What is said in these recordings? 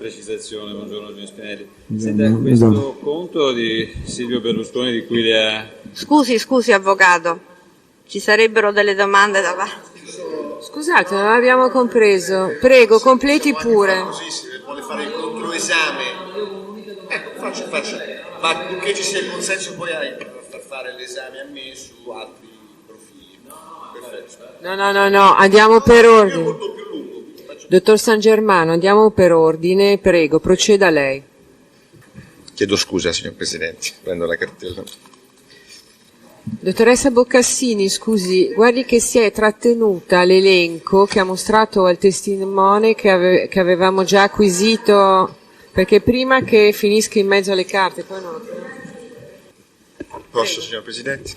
precisazione, buongiorno Gino Spinelli. Senta, questo conto di Silvio Berlusconi di cui le ha... Scusi avvocato, ci sarebbero delle domande da fare. Scusate, non abbiamo compreso. Prego, completi pure. Così se vuole fare il controesame. Ecco, faccia. Ma purché ci sia il consenso poi a far fare l'esame a me su altri profili. Perfetto. No, andiamo per ordine. Dottor San Germano, andiamo per ordine, prego, proceda lei. Chiedo scusa, signor Presidente, prendo la cartella. Dottoressa Boccassini, scusi, guardi che si è trattenuta l'elenco che ha mostrato al testimone che avevamo già acquisito, perché prima che finisca in mezzo alle carte, poi non lo prendo. Posso, signor Presidente?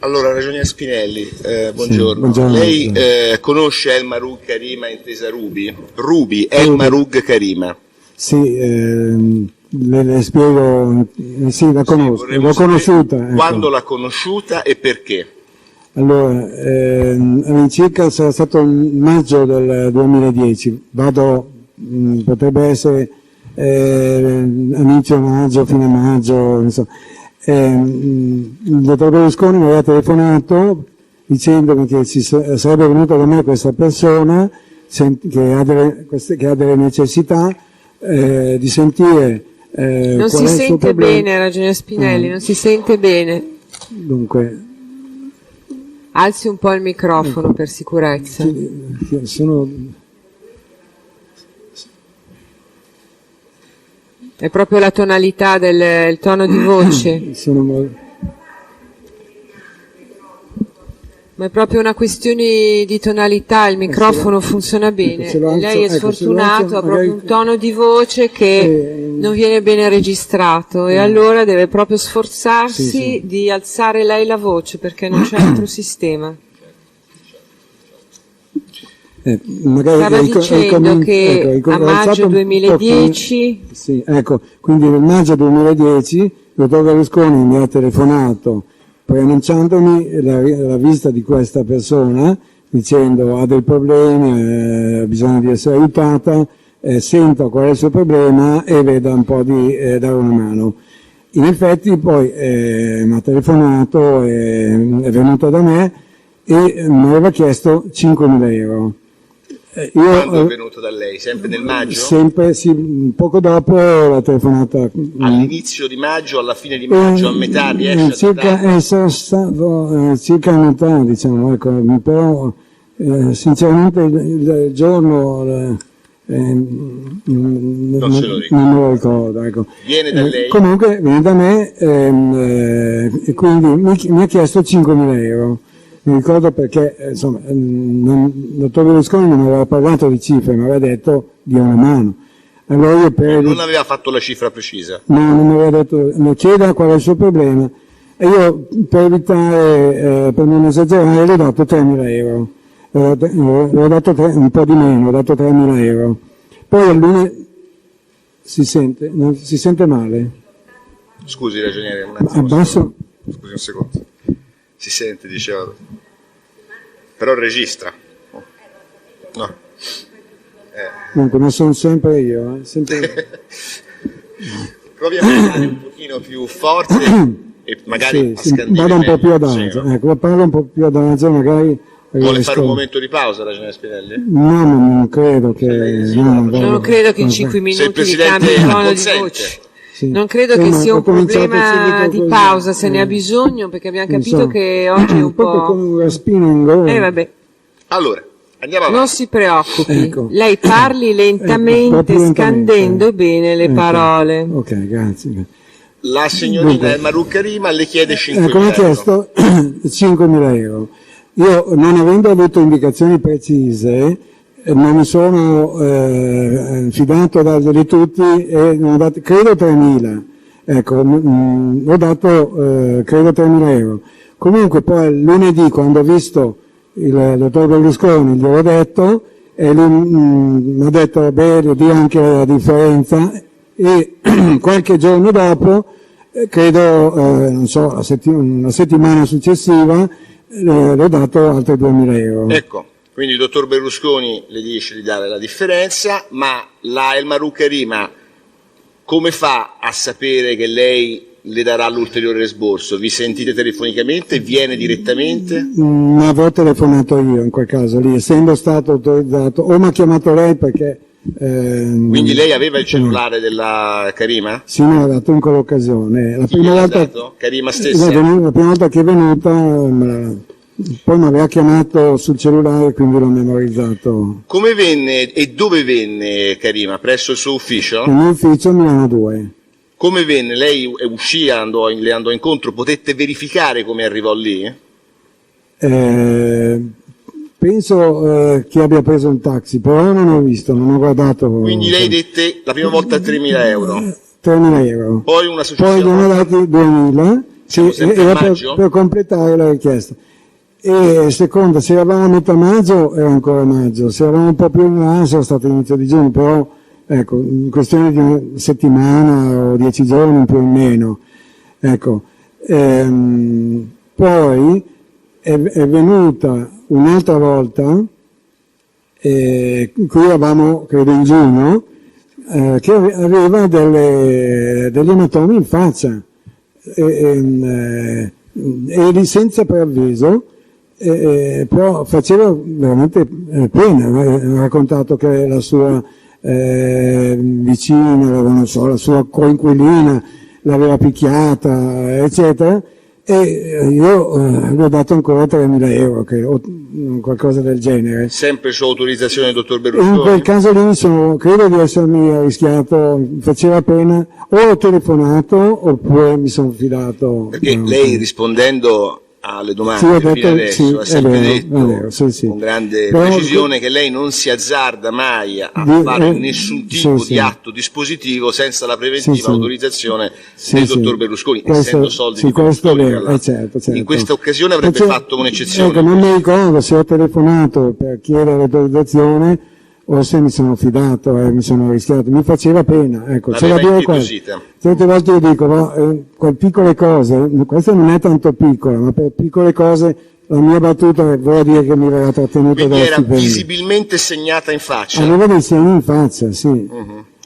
Allora, ragionier Spinelli, buongiorno. Buongiorno. Lei conosce El Maroug Karima, intesa Ruby? Ruby, El Maroug Karima. Sì, le spiego, sì, la conosco, l'ho conosciuta. Ecco. Quando l'ha conosciuta e perché? Allora, all'incirca sarà stato il maggio del 2010, potrebbe essere inizio maggio, fine maggio, insomma. Il dottor Berlusconi mi aveva telefonato dicendomi che sarebbe venuta da me questa persona che ha delle necessità di sentire non si sente bene, ragionier Spinelli, non si sente bene. Dunque, alzi un po' il microfono per sicurezza. È proprio la tonalità il tono di voce. Ma è proprio una questione di tonalità, il microfono funziona bene. Lei è sfortunato, ha proprio un tono di voce che non viene bene registrato e allora deve proprio sforzarsi di alzare lei la voce perché non c'è altro sistema. Stava dicendo che a maggio 2010... Sì, ecco, quindi nel maggio 2010 il dottor Berlusconi mi ha telefonato preannunciandomi la visita di questa persona, dicendo ha dei problemi, ha bisogno di essere aiutata, sento qual è il suo problema e veda un po' di dare una mano. In effetti poi mi ha telefonato, è venuto da me e mi aveva chiesto 5.000 euro. Quando è venuto da lei? Sempre nel maggio? Sempre, sì, poco dopo la telefonata. All'inizio di maggio, alla fine di maggio, a metà riesce a essere stato circa a metà, diciamo, ecco, però sinceramente il giorno non me lo ricordo, ecco. Viene da lei? Comunque viene da me e quindi mi ha chiesto 5.000 euro. Mi ricordo perché, insomma, il dottor Berlusconi non aveva parlato di cifre, mi aveva detto di una mano. Allora io non aveva fatto la cifra precisa? No, non mi aveva detto, mi chiede qual è il suo problema. E io, per evitare, per non esagerare, le ho dato 3.000 euro. Le ho dato un po' di meno, ho dato 3.000 euro. Poi al lunedì si sente male? Scusi, ragioniere, un attimo. Abbasso? Scusi un secondo. Si sente, diceva, però registra. No. Comunque, non sono sempre io. Sempre... Provi a parlare un pochino più forte e magari a scandire vado un po' più adagio. Sì, ecco, parlo un po' più adagio, magari... Vuole fare un momento di pausa, ragioniere Spinelli? No, non credo che... Non credo che in 5 minuti vi cambi il tono di voce. Sì. Non credo che sia un problema di pausa, se ne ha bisogno, perché abbiamo capito che oggi è un po'... come un raspino in gola. Vabbè. Allora, andiamo avanti. Non si preoccupi, ecco. Lei parli lentamente, scandendo bene le parole. Ok, grazie. La signorina Maroug Karima le chiede 5.000 euro. Mi ha chiesto 5.000 euro. Io, non avendo avuto indicazioni precise, non mi sono fidato a darglieli tutti e non ho dato, credo 3.000, ecco, ho dato credo 3.000 euro. Comunque poi lunedì, quando ho visto il dottor Berlusconi, gli ho detto e lui mi ha detto beh, di anche la differenza e qualche giorno dopo, credo, non so, una settimana successiva, le ho dato altri 2.000 euro. Ecco. Quindi il dottor Berlusconi le dice di dare la differenza, ma la El Marouk Karima come fa a sapere che lei le darà l'ulteriore esborso? Vi sentite telefonicamente? Viene direttamente? Non avevo telefonato io in quel caso lì, essendo stato autorizzato, o mi ha chiamato lei perché... Quindi lei aveva il cellulare della Karima? Sì, me l'ha dato in quell'occasione. La Chi prima gliel'ha volta, dato? Karima stessa? la prima volta che è venuta, poi mi aveva chiamato sul cellulare, quindi l'ho memorizzato. Come venne e dove venne Karima? Presso il suo ufficio? Nel mio ufficio Milano 2. Come venne? Lei uscì, le andò incontro, potette verificare come arrivò lì? Penso che abbia preso un taxi, però non ho visto, non ho guardato. Quindi lei dette la prima volta 3.000 euro? 3.000 euro. Poi un'associazione? Poi gli hanno dati 2.000, era per completare la richiesta. E seconda, se eravamo a metà maggio era ancora maggio, se eravamo un po' più in là sarà stato inizio di giugno, però ecco, in questione di una settimana o 10 giorni in più o in meno. Ecco. Poi è venuta un'altra volta, qui eravamo credo in giugno, che aveva degli ematomi in faccia, e senza preavviso, però faceva veramente pena. Ha raccontato che la sua vicina, non so, la sua coinquilina l'aveva picchiata, eccetera, e io gli ho dato ancora 3.000 euro, o qualcosa del genere. Sempre su autorizzazione del dottor Berlusconi? In quel caso lì credo di essermi arrischiato, faceva pena, o ho telefonato oppure mi sono fidato. Perché lei rispondendo alle domande fino adesso ha sempre detto con grande precisione che lei non si azzarda mai a fare nessun tipo di atto dispositivo senza la preventiva autorizzazione del dottor Berlusconi, essendo soldi di Berlusconi. Certo. In questa occasione avrebbe fatto un'eccezione. Ecco, non mi ricordo se ho telefonato per chiedere l'autorizzazione o se mi sono fidato e mi sono rischiato, mi faceva pena, ecco, c'è da dire questo. Certe volte io dico, per piccole cose, questa non è tanto piccola, ma per piccole cose la mia battuta vuol dire che mi verrà trattenuto dallo stipendio. Quindi era visibilmente segnata in faccia? Aveva dei segni in faccia, sì.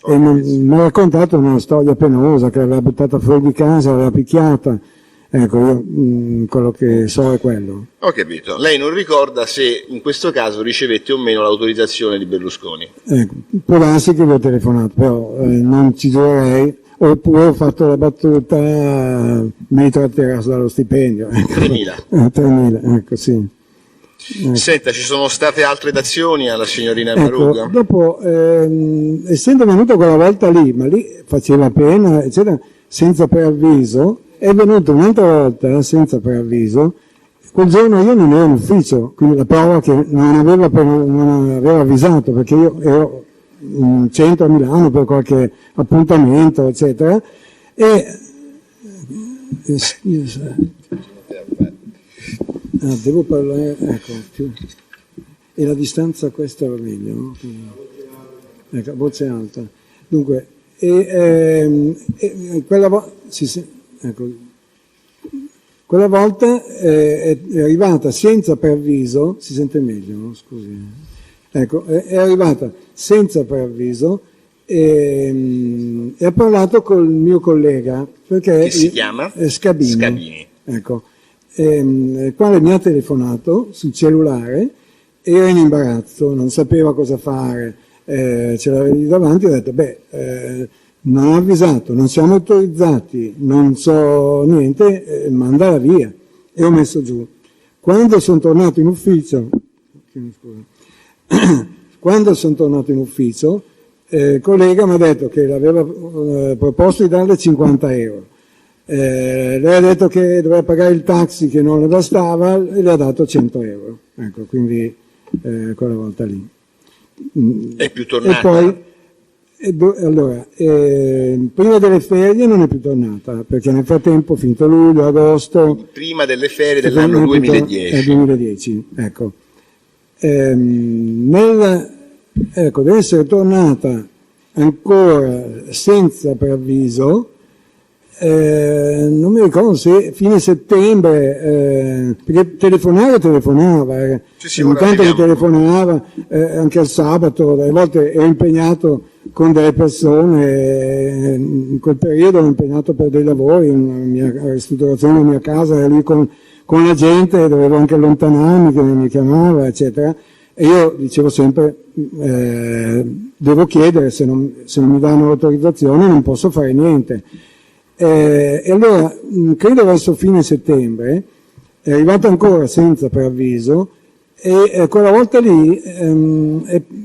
E mi ha raccontato una storia penosa, che l'aveva buttata fuori di casa, l'aveva picchiata. Ecco, io quello che so è quello. Ho capito. Lei non ricorda se in questo caso ricevette o meno l'autorizzazione di Berlusconi? Può darsi che vi ho telefonato, però non ci giurerei, oppure ho fatto la battuta, mi tratterà dallo stipendio. Ecco. 3.000. 3.000, ecco, sì. Ecco. Senta, ci sono state altre dazioni alla signorina Maruga? Dopo, essendo venuto quella volta lì, ma lì faceva pena, eccetera, senza preavviso, è venuto un'altra volta senza preavviso. Quel giorno io non ero in ufficio, quindi la prova che non aveva avvisato, perché io ero in centro a Milano per qualche appuntamento, eccetera, devo parlare, ecco, e la distanza questa va meglio, no? Ecco, voce alta. Dunque, quella volta, ecco, quella volta è arrivata senza preavviso, si sente meglio, no? Scusi. Ecco, è arrivata senza preavviso e ha parlato col mio collega, perché che si chiama? Scabini. Ecco, il quale mi ha telefonato sul cellulare, era in imbarazzo, non sapeva cosa fare, ce l'aveva lì davanti, e ha detto, non ho avvisato, non siamo autorizzati, non so niente, mandala via. E ho messo giù. Quando sono tornato in ufficio, il collega mi ha detto che aveva proposto di darle 50 euro. Lei ha detto che doveva pagare il taxi che non le bastava e le ha dato 100 euro. Ecco, quindi quella volta lì. È più tornata? E poi, allora, prima delle ferie non è più tornata, perché nel frattempo, finito luglio, agosto... Prima delle ferie dell'anno 2010. 2010, ecco. Deve essere tornata ancora senza preavviso, non mi ricordo se fine settembre, perché telefonava, sì, ogni tanto mi telefonava, anche al sabato, delle volte ero impegnato con delle persone, in quel periodo ero impegnato per dei lavori, una mia ristrutturazione della mia casa, e lui con la gente, dovevo anche allontanarmi, che mi chiamava, eccetera, e io dicevo sempre, devo chiedere, se non mi danno l'autorizzazione non posso fare niente. E allora, credo verso fine settembre, è arrivato ancora senza preavviso, e quella volta lì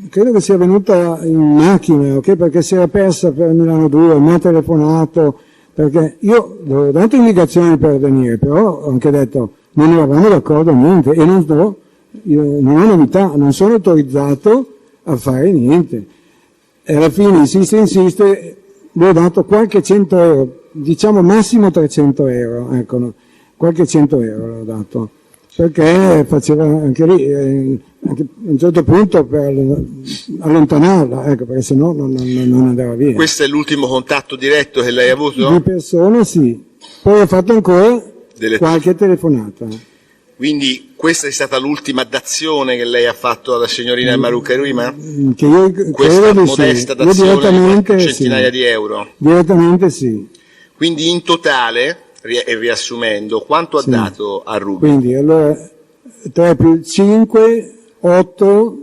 credo che sia venuta in macchina, okay? Perché si era persa per Milano 2, mi ha telefonato, perché io avevo dato indicazioni per venire, però ho anche detto non eravamo d'accordo a niente, e non ho novità, non sono autorizzato a fare niente. E alla fine insiste, gli ho dato qualche 100 euro, diciamo massimo 300 euro, ecco, no? Qualche 100 euro l'ho dato, perché faceva anche lì, anche a un certo punto per allontanarla, ecco, perché sennò non andava via. Questo è l'ultimo contatto diretto che lei ha avuto? Di persona sì, poi ho fatto ancora qualche telefonata. Quindi questa è stata l'ultima dazione che lei ha fatto alla signorina Maruca Rima? Che io questa modesta sì. dazione di centinaia di euro? Direttamente sì. Quindi in totale, e riassumendo, quanto ha dato a Ruby? Quindi allora 3 più 5, 8,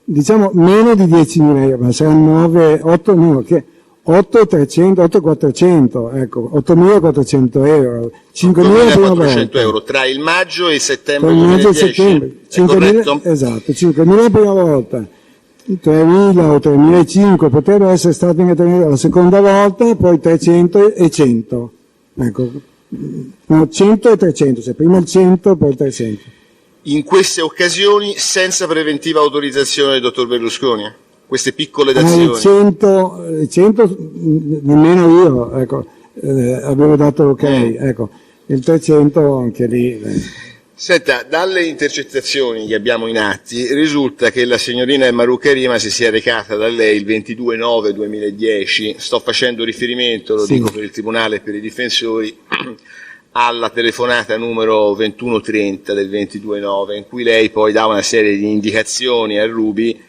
diciamo meno di 10.000 euro, ma saranno 9, 8, no, che 8.400, ecco, 8.400 euro, 5.400 euro tra il maggio e il settembre 2010, è corretto? Esatto, 5.000 la prima volta, 3.000 o 3.500 potrebbero essere stati la seconda volta, poi 300 e 100, ecco, no, 100 e 300, cioè prima il 100 poi il 300. In queste occasioni senza preventiva autorizzazione del dottor Berlusconi? Queste piccole dazioni? Il 100 nemmeno io, ecco, avevo dato l'ok, ecco, il 300 anche lì. Senta, dalle intercettazioni che abbiamo in atti risulta che la signorina Maruca Rima si sia recata da lei il 22/9/2010, sto facendo riferimento, lo dico per il Tribunale e per i difensori, alla telefonata numero 2130 del 22/9, in cui lei poi dà una serie di indicazioni a Ruby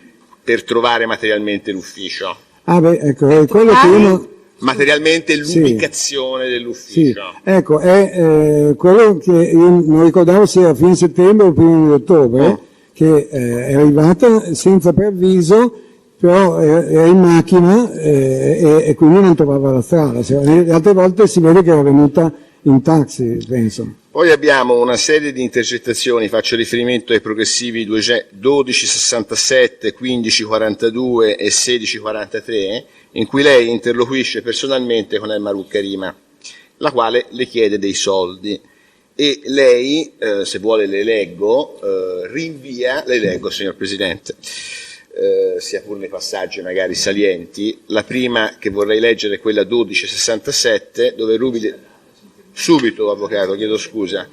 per trovare materialmente l'ufficio. Ah beh, ecco, è quello che uno... Materialmente l'ubicazione dell'ufficio. Sì. Ecco, è quello che io non ricordavo se era fine settembre o primo di ottobre, che è arrivata senza preavviso, però era in macchina e quindi non trovava la strada. Le altre volte si vede che era venuta in taxi, penso. Poi abbiamo una serie di intercettazioni, faccio riferimento ai progressivi 1267, 1542 e 1643, in cui lei interloquisce personalmente con Maruca Rima, la quale le chiede dei soldi. E lei, se vuole le leggo, rinvia, le leggo signor Presidente, sia pur nei passaggi magari salienti. La prima che vorrei leggere è quella 1267, dove Ruby... Subito, avvocato, chiedo scusa.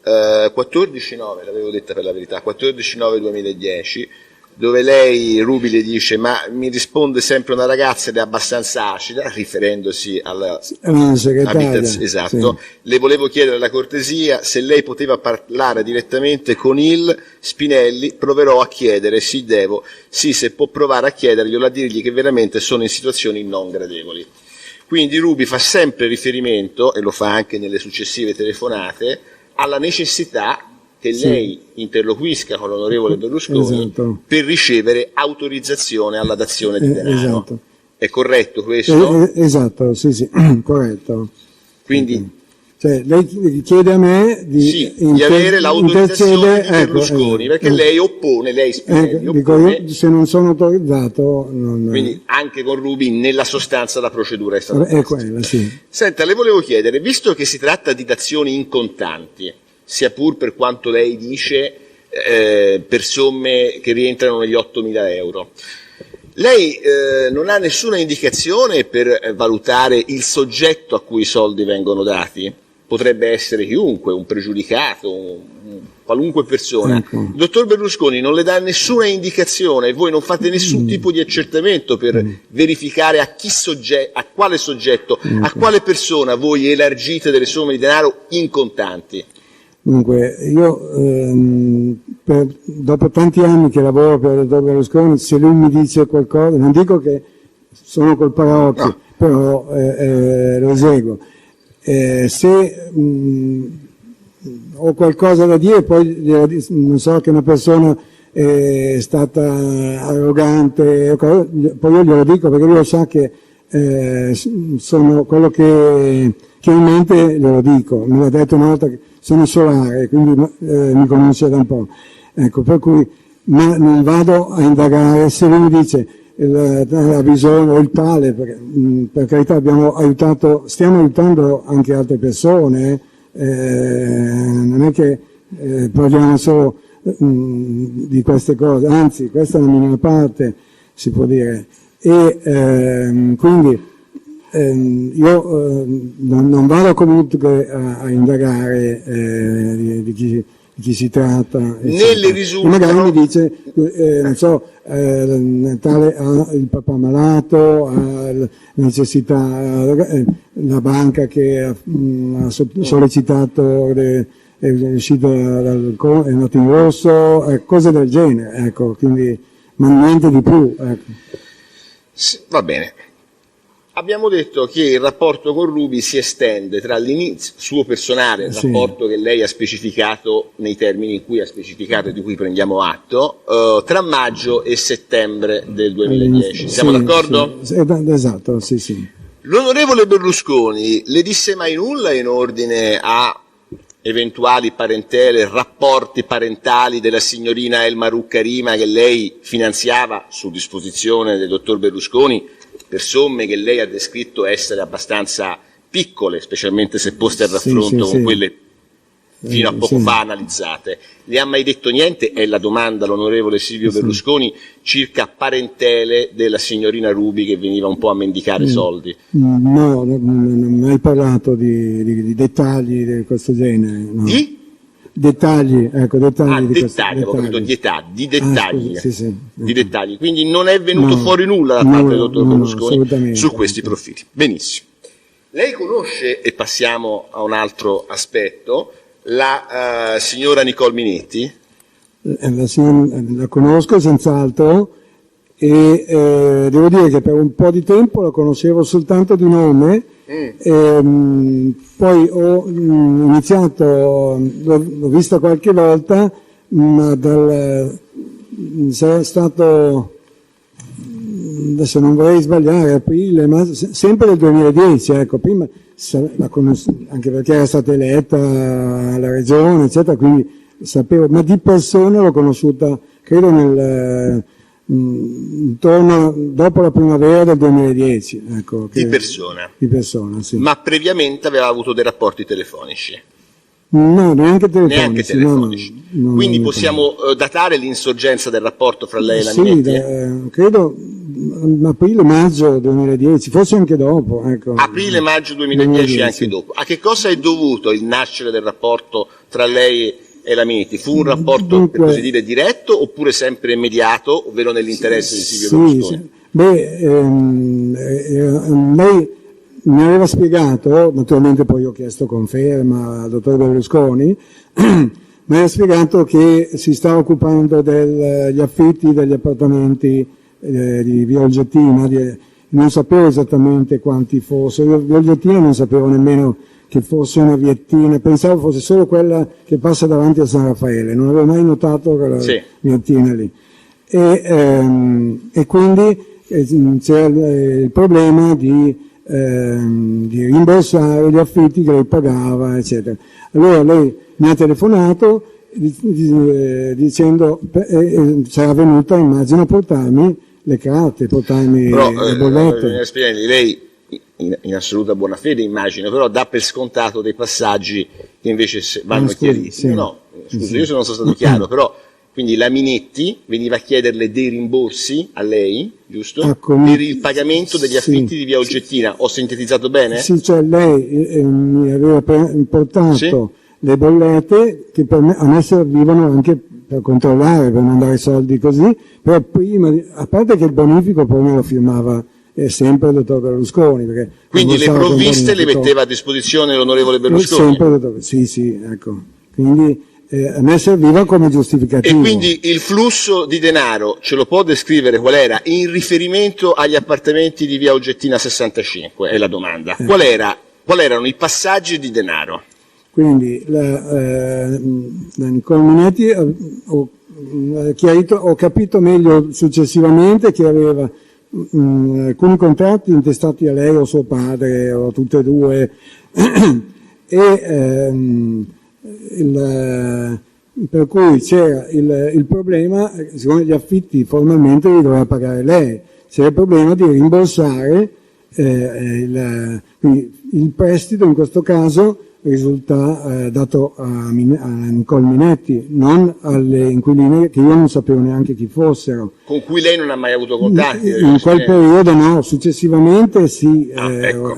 14/9, l'avevo detta per la verità, 14/9/2010, dove lei, Ruby, le dice: ma mi risponde sempre una ragazza ed è abbastanza acida, riferendosi alla segretaria. Esatto. Sì. Le volevo chiedere la cortesia se lei poteva parlare direttamente con il Spinelli, proverò a chiedere, sì, se può provare a chiederglielo, a dirgli che veramente sono in situazioni non gradevoli. Quindi Ruby fa sempre riferimento, e lo fa anche nelle successive telefonate, alla necessità che lei interloquisca con l'onorevole Berlusconi per ricevere autorizzazione alla dazione di denaro. Esatto. È corretto questo? Esatto, sì, corretto. Quindi... Cioè, lei chiede a me di avere l'autorizzazione di Berlusconi, perché lei oppone, lei Spinelli oppone. Io, se non sono autorizzato... Non... Quindi anche con Ruby nella sostanza la procedura è stata è quella, sì. Senta, le volevo chiedere, visto che si tratta di dazioni in contanti, sia pur per quanto lei dice per somme che rientrano negli 8.000 euro, lei non ha nessuna indicazione per valutare il soggetto a cui i soldi vengono dati? potrebbe essere chiunque, un pregiudicato, qualunque persona. Il dottor Berlusconi non le dà nessuna indicazione e voi non fate nessun tipo di accertamento per verificare a quale soggetto, a quale persona voi elargite delle somme di denaro in contanti. Dunque, io dopo tanti anni che lavoro per il dottor Berlusconi, se lui mi dice qualcosa, non dico che sono col paraocchi, no, però lo eseguo. Se ho qualcosa da dire, poi non so che una persona è stata arrogante, poi io glielo dico perché lui lo sa che sono quello che ho in mente, glielo dico. Me l'ha detto una volta che sono solare, quindi mi conosce da un po'. Ecco, per cui ma non vado a indagare se lui mi dice ha bisogno, o il tale, perché per carità stiamo aiutando anche altre persone, non è che parliamo solo di queste cose, anzi questa è una minima parte, si può dire, e quindi io non vado comunque a indagare di chi si tratta, nelle risultano, magari mi dice non so, tale ha il papà malato, ha necessità, la banca che ha sollecitato è uscita è andato in rosso, cose del genere, ecco, quindi ma niente di più, ecco. Va bene. Abbiamo detto che il rapporto con Ruby si estende tra l'inizio suo personale, il rapporto che lei ha specificato nei termini in cui ha specificato e di cui prendiamo atto, tra maggio e settembre del 2010. Siamo d'accordo? Sì, esatto, sì, sì. L'onorevole Berlusconi le disse mai nulla in ordine a eventuali parentele, rapporti parentali della signorina Elma Ruccarima che lei finanziava su disposizione del dottor Berlusconi per somme che lei ha descritto essere abbastanza piccole, specialmente se poste a raffronto con quelle fino a poco fa analizzate. Le ha mai detto niente? È la domanda l'onorevole Silvio Berlusconi circa parentele della signorina Ruby che veniva un po' a mendicare soldi. No, non ho mai parlato di dettagli di questo genere. No. Di? Dettagli, ecco, dettagli. Avevo capito di dettagli. Sì. Di dettagli. Quindi non è venuto fuori nulla da parte del dottor Berlusconi su questi profili. Benissimo. Lei conosce, e passiamo a un altro aspetto, la signora Nicole Minetti? La conosco senz'altro e devo dire che per un po' di tempo la conoscevo soltanto di nome. Poi ho iniziato, l'ho vista qualche volta, ma sarà stato, adesso non vorrei sbagliare, aprile, ma sempre del 2010, ecco, prima anche perché era stata eletta alla regione, eccetera, quindi sapevo, ma di persona l'ho conosciuta, credo intorno dopo la primavera del 2010, ecco. Di persona? Di persona, sì. Ma previamente aveva avuto dei rapporti telefonici? No, neanche telefonici. No, quindi possiamo datare l'insorgenza del rapporto fra lei e la Minetti? Sì, credo aprile-maggio 2010, forse anche dopo. Ecco. Aprile-maggio 2010 e anche dopo. A che cosa è dovuto il nascere del rapporto tra lei e la Minetti? Fu un rapporto, per così dire, diretto oppure sempre immediato, ovvero nell'interesse di Silvio Berlusconi? Lei mi aveva spiegato, naturalmente poi ho chiesto conferma al dottor Berlusconi, mi aveva spiegato che si stava occupando degli affitti degli appartamenti di Via Olgettina, non sapevo esattamente quanti fossero, Via Olgettina non sapevo nemmeno che fosse una viettina, pensavo fosse solo quella che passa davanti a San Raffaele, non avevo mai notato quella viettina lì. E quindi c'era il problema di rimborsare gli affitti che lei pagava, eccetera. Allora lei mi ha telefonato dicendo sarà venuta, immagino, a portarmi le carte, portarmi le bollette. Lei in assoluta buona fede, immagino, però dà per scontato dei passaggi che invece vanno chiariti. No, scusi, io se non sono stato chiaro, però quindi la Minetti veniva a chiederle dei rimborsi a lei, giusto? Per il pagamento degli affitti di via Oggettina. Ho sintetizzato bene? Sì, cioè lei mi aveva importato le bollette che a me servivano anche per controllare, per mandare soldi così, però prima, a parte che il bonifico poi me lo firmava sempre il dottor Berlusconi. Quindi le provviste le metteva a disposizione l'onorevole Berlusconi? Sempre, sì, ecco. Quindi a me serviva come giustificativo. E quindi il flusso di denaro ce lo può descrivere qual era in riferimento agli appartamenti di via Oggettina 65? È la domanda. Qual erano i passaggi di denaro? Quindi la Nicole Minetti ho capito meglio successivamente che aveva alcuni contratti intestati a lei o suo padre o tutte e due per cui c'era il problema, siccome gli affitti formalmente li doveva pagare lei, c'era il problema di rimborsare quindi il prestito in questo caso risulta dato a Nicole Minetti, non alle inquiline che io non sapevo neanche chi fossero. Con cui lei non ha mai avuto contatti? In quel periodo no, successivamente sì. Ecco.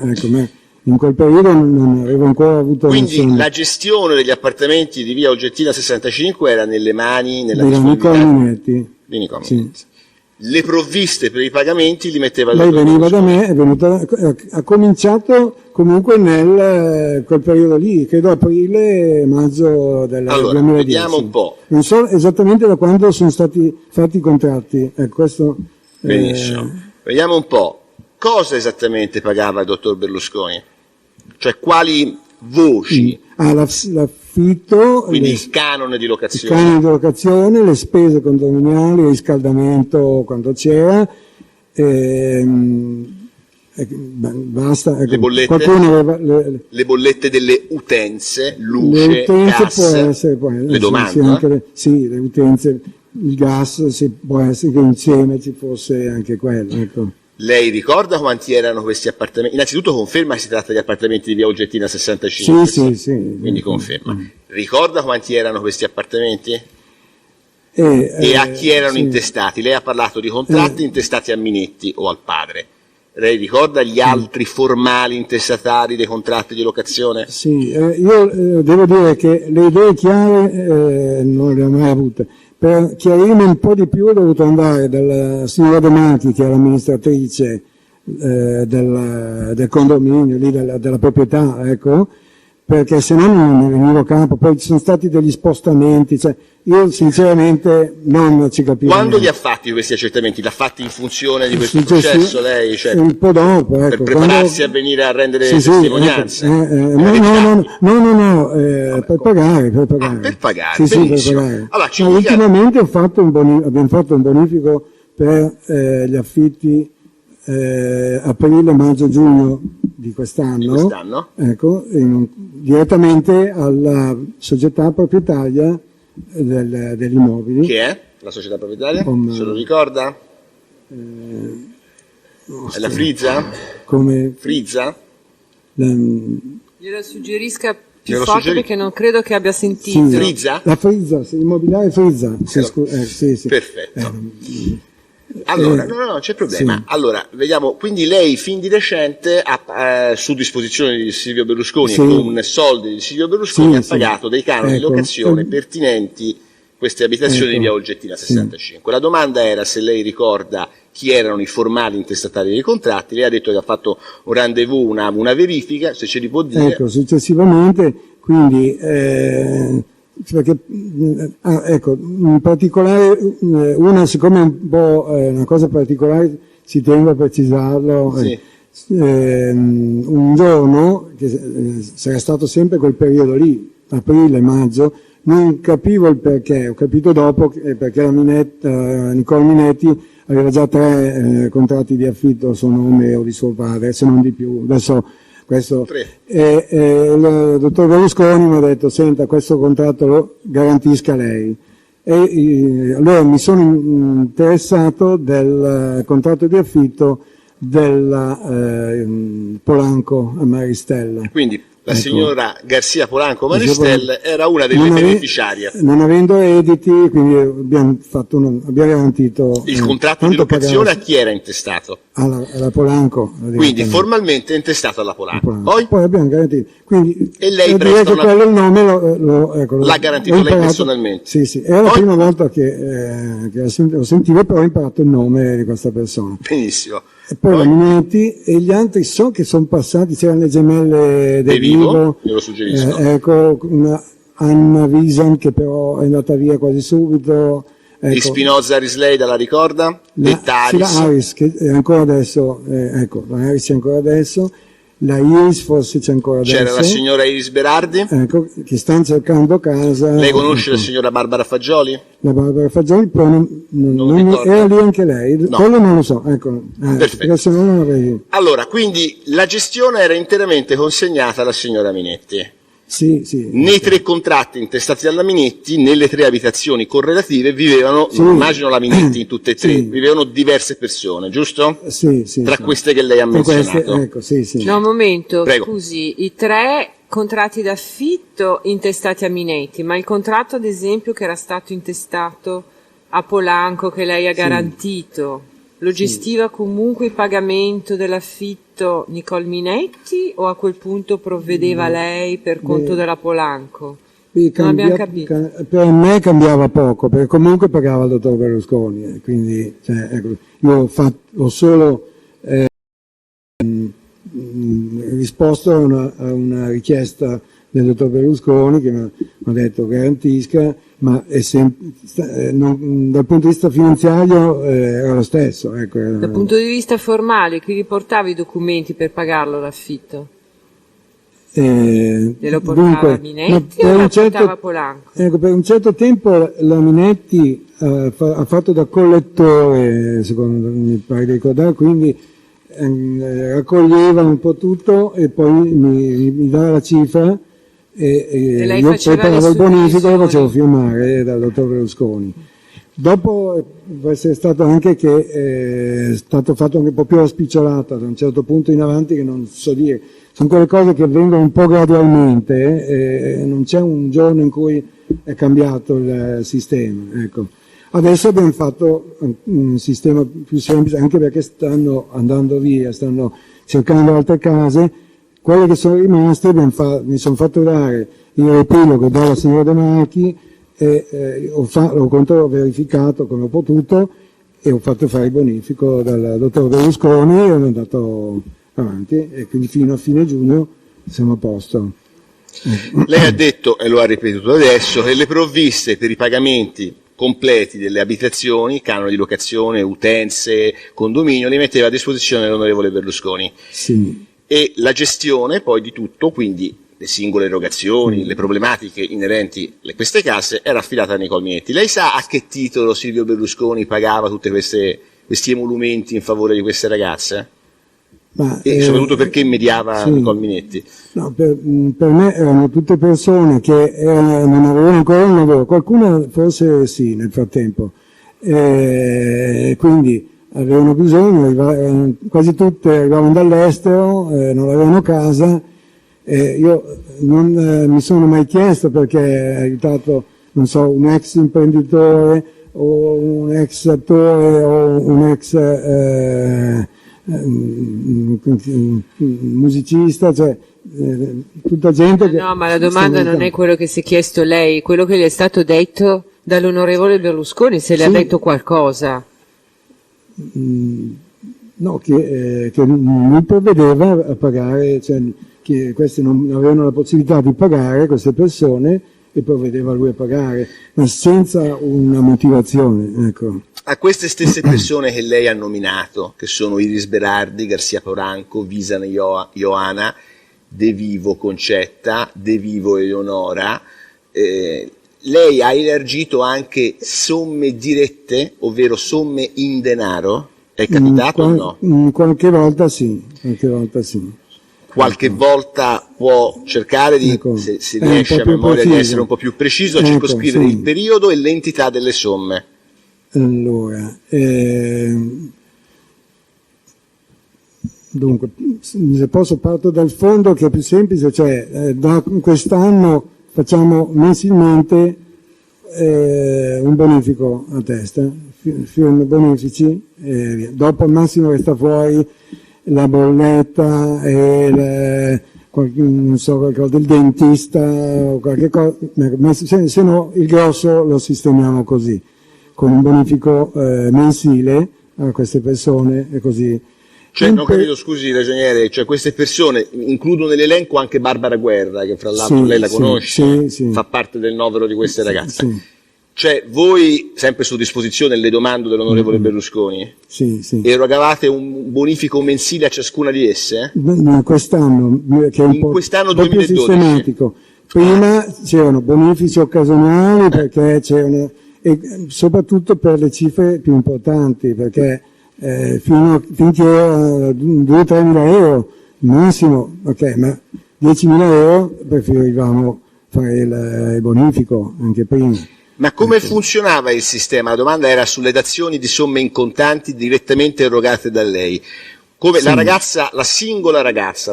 In quel periodo non avevo ancora avuto. Quindi la gestione degli appartamenti di via Oggettina 65 era nelle mani, nella disponibilità Nicole Minetti. Di Nicole Minetti. Sì. Le provviste per i pagamenti li metteva lei veniva da me, ha cominciato comunque quel periodo lì, credo aprile, maggio del 2010. Vediamo un po'. Non so esattamente da quando sono stati fatti i contratti. Questo, benissimo. Vediamo un po'. Cosa esattamente pagava il dottor Berlusconi? Cioè quali voci? L'affitto, quindi il canone di locazione. Il canone di locazione, le spese condominiali, il riscaldamento quando c'era, basta. Le bollette, le bollette delle utenze, luce, gas, le domande. Sì, le utenze, il gas, può essere che insieme ci fosse anche quello. Ecco. Lei ricorda quanti erano questi appartamenti? Innanzitutto conferma che si tratta di appartamenti di via Oggettina 65? Sì. Quindi conferma. Ricorda quanti erano questi appartamenti? E a chi erano intestati? Lei ha parlato di contratti intestati a Minetti o al padre. Lei ricorda gli altri formali intestatari dei contratti di locazione? Sì, io devo dire che le idee chiare non le ho mai avute. Per chiarirmi un po' di più ho dovuto andare dalla signora Donati, che è l'amministratrice del condominio, lì della proprietà, ecco, perché se no non ne venivo a capo. Poi ci sono stati degli spostamenti, cioè io sinceramente non ci capivo. Quando li ha fatti questi accertamenti? Li ha fatti in funzione di questo processo lei? Cioè, un po' dopo, ecco. Per prepararsi a venire a rendere testimonianze? No, per pagare. Per pagare, sì, per pagare. Allora, ultimamente abbiamo fatto un bonifico per gli affitti aprile, maggio, giugno di quest'anno? Ecco, direttamente alla società proprietaria degli immobili. Che è la società proprietaria? Se lo ricorda? È la Frizza? Come? Frizza? Glielo suggerisca più forte perché non credo che abbia sentito. Sì, Frizza? La Frizza, immobiliare Frizza. Sì. Perfetto. Allora, no, c'è problema. Sì. Allora, vediamo, quindi lei fin di recente su disposizione di Silvio Berlusconi e con soldi di Silvio Berlusconi ha pagato dei canoni di locazione pertinenti queste abitazioni di via Oggettina 65. La domanda era se lei ricorda chi erano i formali intestatari dei contratti. Lei ha detto che ha fatto un rendezvous, una verifica, se ce li può dire. Ecco, successivamente, quindi perché in particolare siccome è un po' una cosa particolare, ci tengo a precisarlo. Sì. Un giorno che sarà stato sempre quel periodo lì, aprile, maggio, non capivo il perché, ho capito dopo perché la Nicole Minetti aveva già 3 contratti di affitto a suo nome o di suo padre, se non di più. Adesso questo, il dottor Berlusconi mi ha detto: senta, questo contratto lo garantisca lei. Allora mi sono interessato del contratto di affitto della Polanco Maristella. Quindi la signora Garcia Polanco Maristella era una delle beneficiarie. Non avendo editi, quindi abbiamo garantito il contratto di locazione a chi era intestato? Alla Polanco. Quindi formalmente è intestato alla Polanco. Poi abbiamo garantito. Quindi, e lei presta quello il nome l'ha garantito lei personalmente? Sì, era la prima volta che lo sentivo, però ho imparato il nome di questa persona. Benissimo. E poi la Minetti e gli altri che sono passati, c'erano le gemelle del Vivo, io lo suggerisco. Ecco, una Anna Visan che però è andata via quasi subito. Ecco. Di Spinoza Risley la ricorda? La Aris che è ancora adesso, ecco, la Aris c'è ancora adesso, la Iris forse c'è ancora adesso. C'era la signora Iris Berardi? Ecco, che stanno cercando casa. Lei conosce la signora Barbara Fagioli? La Barbara Fagioli, però non era lì anche lei? No. Quello non lo so, ecco. Perfetto. Se no non avrei... Allora, quindi la gestione era interamente consegnata alla signora Minetti. Sì. Nei 3 contratti intestati dalla Minetti, nelle 3 abitazioni correlative vivevano, immagino la Minetti in tutte e 3, vivevano diverse persone, giusto? Sì. Tra queste che lei ha menzionato. Ecco, sì. No, un momento, Prego. Scusi, i 3 contratti d'affitto intestati a Minetti, ma il contratto ad esempio che era stato intestato a Polanco che lei ha garantito, lo gestiva comunque il pagamento dell'affitto Nicole Minetti o a quel punto provvedeva lei per conto della Polanco? Non abbiamo capito. Per me cambiava poco, perché comunque pagava il dottor Berlusconi, quindi ecco, io ho solo risposto a una richiesta del dottor Berlusconi che mi ha detto garantisca, ma dal punto di vista finanziario era lo stesso. Ecco, dal punto di vista formale, chi riportava i documenti per pagarlo l'affitto? Glielo portava Minetti o lo portava Polanco? Ecco, per un certo tempo la Minetti ha fatto da collettore, secondo mi pare di ricordare, quindi raccoglieva un po' tutto e poi mi dava la cifra e io preparavo il bonifico e lo facevo firmare dal dottor Berlusconi. Dopo può essere stato anche che è stato fatto anche un po' più la spicciolata da un certo punto in avanti, che non so dire, sono quelle cose che avvengono un po' gradualmente, non c'è un giorno in cui è cambiato il sistema, ecco. Adesso abbiamo fatto un sistema più semplice, anche perché stanno andando via, stanno cercando altre case. Quelle che sono rimaste mi sono fatto dare il riepilogo dalla signora De Marchi e ho verificato come ho potuto e ho fatto fare il bonifico dal dottor Berlusconi e sono andato avanti e quindi fino a fine giugno siamo a posto. Lei ha detto, e lo ha ripetuto adesso, che le provviste per i pagamenti completi delle abitazioni, canoni di locazione, utenze, condominio, li metteva a disposizione dell'onorevole Berlusconi. Sì. E la gestione poi di tutto, quindi le singole erogazioni, le problematiche inerenti a queste case, era affidata a Nicole Minetti. Lei sa a che titolo Silvio Berlusconi pagava tutti questi emolumenti in favore di queste ragazze? E soprattutto perché mediava Nicole Minetti? No, per me erano tutte persone che non avevano ancora un lavoro, qualcuna forse sì nel frattempo, quindi avevano bisogno, quasi tutte arrivavano dall'estero, non avevano casa, io non mi sono mai chiesto perché ha aiutato, non so, un ex imprenditore o un ex attore o un ex musicista, cioè tutta gente che... No, ma la domanda non è quello che si è chiesto lei, quello che gli è stato detto dall'onorevole Berlusconi, se le ha detto qualcosa. No, che lui provvedeva a pagare, cioè che queste non avevano la possibilità di pagare, queste persone, e provvedeva lui a pagare, ma senza una motivazione, ecco. A queste stesse persone che lei ha nominato, che sono Iris Berardi, Garcia Polanco, Visan Ioana, De Vivo Concetta, De Vivo Eleonora, lei ha elargito anche somme dirette, ovvero somme in denaro? È capitato o no? Qualche volta sì, Qualche volta può cercare di, se riesce a memoria, di essere un po' più preciso, a circoscrivere il periodo e l'entità delle somme. Allora, Dunque, se posso parto dal fondo che è più semplice, cioè da quest'anno facciamo mensilmente un bonifico a testa, firme bonifici, dopo al massimo resta fuori la bolletta e non so, qualcosa del dentista o qualche cosa, ma se no il grosso lo sistemiamo così, con un bonifico mensile a queste persone e così. Cioè, non capito, scusi ragioniere, cioè queste persone includono nell'elenco anche Barbara Guerra, che fra l'altro lei la conosce, fa parte del novero di queste ragazze. Sì. Cioè, voi, sempre su disposizione le domando dell'onorevole Berlusconi, erogavate un bonifico mensile a ciascuna di esse? No, quest'anno, che è un po' più sistematico. Prima c'erano bonifici occasionali perché c'erano, e soprattutto per le cifre più importanti, perché finché era 2-3 mila euro massimo, ok, ma 10.000 euro preferivamo fare il bonifico anche prima. Ma come funzionava il sistema? La domanda era sulle dazioni di somme in contanti direttamente erogate da lei. Come la ragazza, la singola ragazza,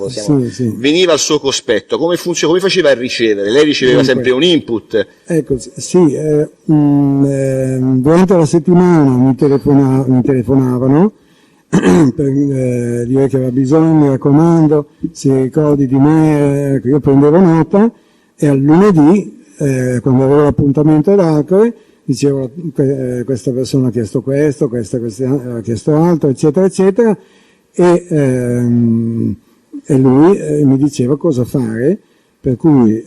veniva al suo cospetto, come faceva a ricevere? Lei riceveva sempre un input? Ecco, durante la settimana mi telefonavano per dire che aveva bisogno, mi raccomando, se ricordi di me, io prendevo nota, e al lunedì, quando avevo l'appuntamento ad Arcore, dicevo questa persona ha chiesto questo, questa ha chiesto altro, eccetera, eccetera, e lui mi diceva cosa fare, per cui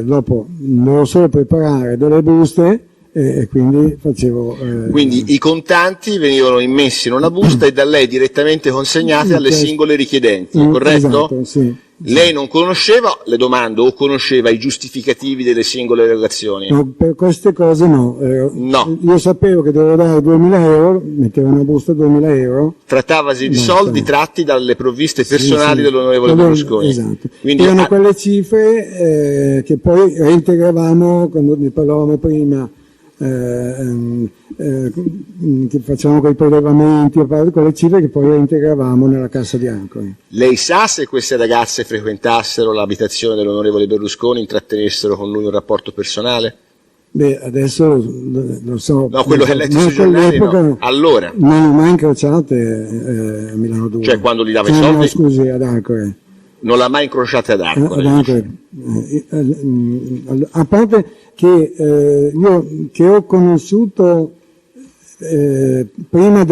dopo dovevo solo preparare delle buste e quindi facevo... Quindi i contanti venivano immessi in una busta e da lei direttamente consegnati alle singole richiedenti, corretto? Esatto, sì. Lei non conosceva, le domando, o conosceva i giustificativi delle singole relazioni? No, per queste cose no. No. Io sapevo che dovevo dare 2.000 euro, mettevo una busta 2.000 euro. Trattavasi di soldi tratti dalle provviste personali dell'onorevole Berlusconi. Esatto. Quindi, erano quelle cifre che poi reintegravamo, quando ne parlavamo prima, che facciamo quei prelevamenti, quelle cifre che poi reintegravamo nella cassa di Arcore. Lei sa se queste ragazze frequentassero l'abitazione dell'onorevole Berlusconi, intrattenessero con lui un rapporto personale? Beh, adesso lo so. No, quello che ha letto sui giornali no. Allora? Non le ho mai incrociate a Milano 2. Cioè quando gli dava i soldi? No, scusi, ad Arcore. Non l'ha mai incrociata ad Arcore? Ad Arcore. A parte che io che ho conosciuto prima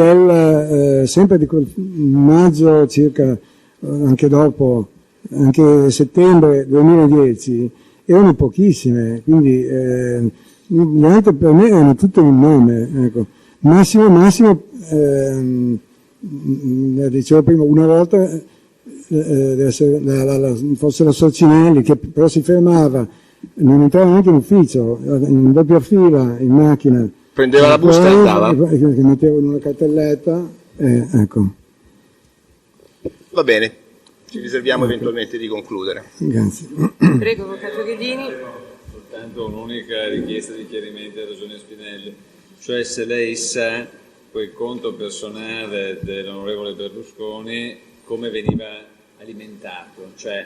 sempre di quel maggio circa, anche dopo, anche settembre 2010, erano pochissime, quindi gli altri per me erano tutte un nome, ecco. Massimo, dicevo prima, una volta forse la Sorcinelli, che però si fermava, non entrava neanche in ufficio, in doppia fila, in macchina. Prendeva la busta e andava? Che mettevo in una cartelletta, ecco. Va bene, ci riserviamo eventualmente di concludere. Grazie. Prego, Avvocato Ghedini. Soltanto un'unica richiesta di chiarimento alla ragione Spinelli, cioè se lei sa quel conto personale dell'onorevole Berlusconi come veniva alimentato, cioè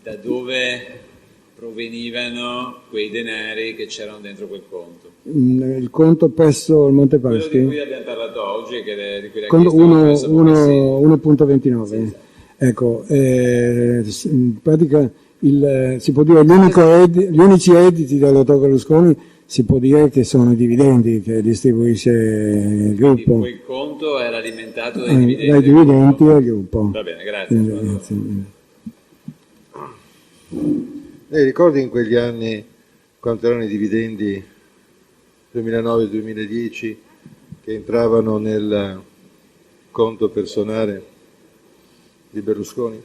da dove provenivano quei denari che c'erano dentro quel conto. Il conto presso il Montepaschi? Quello di cui abbiamo parlato oggi, di cui conto 1.29. Sì. Ecco, in pratica si può dire gli unici redditi del dottor Berlusconi si può dire che sono i dividendi che distribuisce il gruppo. Quindi quel conto era alimentato dai dividendi? Dai dividendi del gruppo. Va bene, grazie. Lei ricordi in quegli anni quanto erano i dividendi 2009-2010 che entravano nel conto personale di Berlusconi?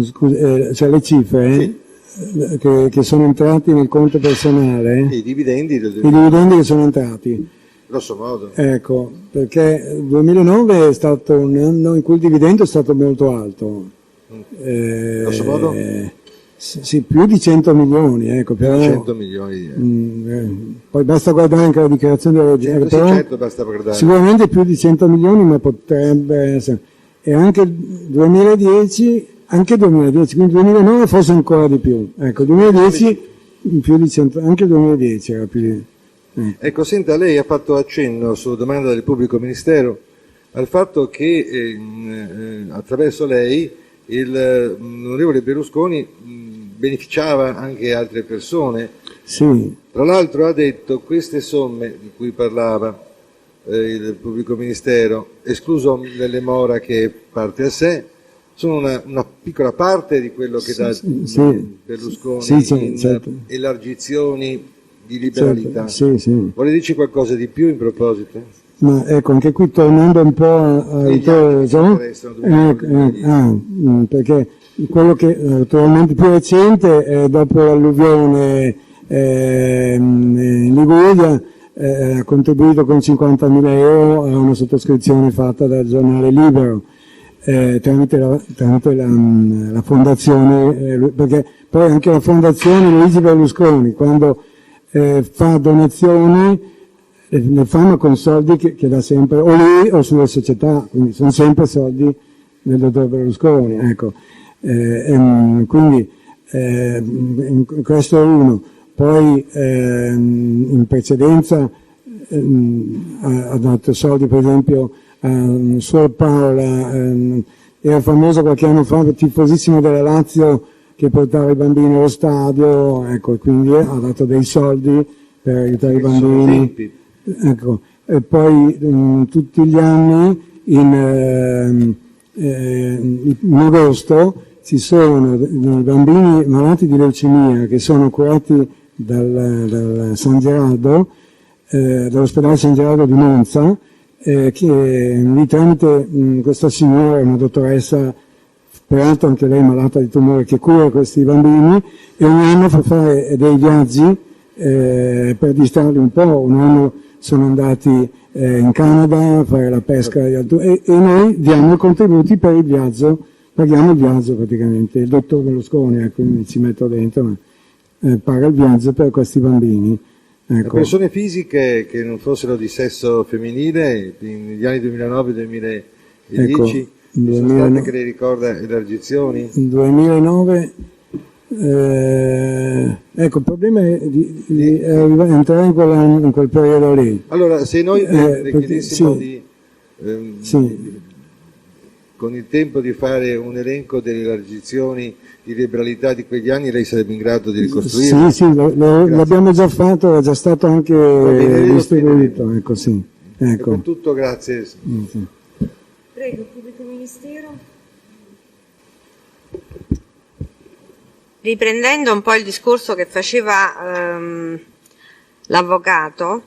Scusi, cioè le cifre che sono entrati nel conto personale? I dividendi che sono entrati. Grosso modo. Ecco, perché il 2009 è stato un anno in cui il dividendo è stato molto alto. Grosso modo? Sì, più di 100 milioni, ecco, però, 100 milioni. Poi basta guardare anche la dichiarazione della legge, certo, basta guardare. Sicuramente più di 100 milioni, ma potrebbe essere. e anche il 2010, quindi 2009 forse ancora di più. Ecco, 2010 più di 100, anche il 2010 era più di... Ecco, senta, lei ha fatto accenno su domanda del pubblico ministero al fatto che attraverso lei l'onorevole Berlusconi beneficiava anche altre persone. Sì. Tra l'altro ha detto queste somme di cui parlava il pubblico ministero, escluso Nelle Mora che parte a sé, sono una piccola parte di quello che dà Berlusconi certo. Elargizioni di liberalità. Certo, sì. Vuole dirci qualcosa di più in proposito? Ma ecco, anche qui tornando un po' al ritorno, perché quello che naturalmente più recente è dopo l'alluvione in Liguria, ha contribuito con 50.000 euro a una sottoscrizione fatta dal giornale Libero, tramite la fondazione, perché poi anche la fondazione Luigi Berlusconi, quando fa donazioni, le fanno con soldi che dà sempre, o lui o sulle società, quindi sono sempre soldi del dottor Berlusconi, ecco. Quindi questo è uno. Poi in precedenza ha dato soldi, per esempio a Suor Paola, era famosa qualche anno fa, tifosissimo della Lazio, che portava i bambini allo stadio, ecco, e quindi ha dato dei soldi per aiutare i bambini. Ecco. E poi tutti gli anni in agosto ci sono i bambini malati di leucemia che sono curati dal San Gerardo, dall'ospedale San Gerardo di Monza, che lì tramite questa signora, una dottoressa, peraltro anche lei malata di tumore, che cura questi bambini, e ogni anno fa fare dei viaggi per distrarli un po'. Un anno sono andati in Canada a fare la pesca e noi diamo contributi per il viaggio, paghiamo il viaggio praticamente. Il dottor Berlusconi, quindi ci metto dentro, ma paga il viaggio per questi bambini. Ecco. Persone fisiche che non fossero di sesso femminile negli anni 2009-2010, ecco, sono state, che lei ricorda, elargizioni? 2009, ecco, il problema è di entrare in quel periodo lì. Allora, se noi le chiedessimo con il tempo di fare un elenco delle elargizioni di liberalità di quegli anni, lei sarebbe in grado di ricostruire? Sì, l'abbiamo già fatto, è già stato anche distribuito. Ecco, sì. Ecco. Per tutto, grazie. Prego, pubblico ministero. Riprendendo un po' il discorso che faceva l'avvocato,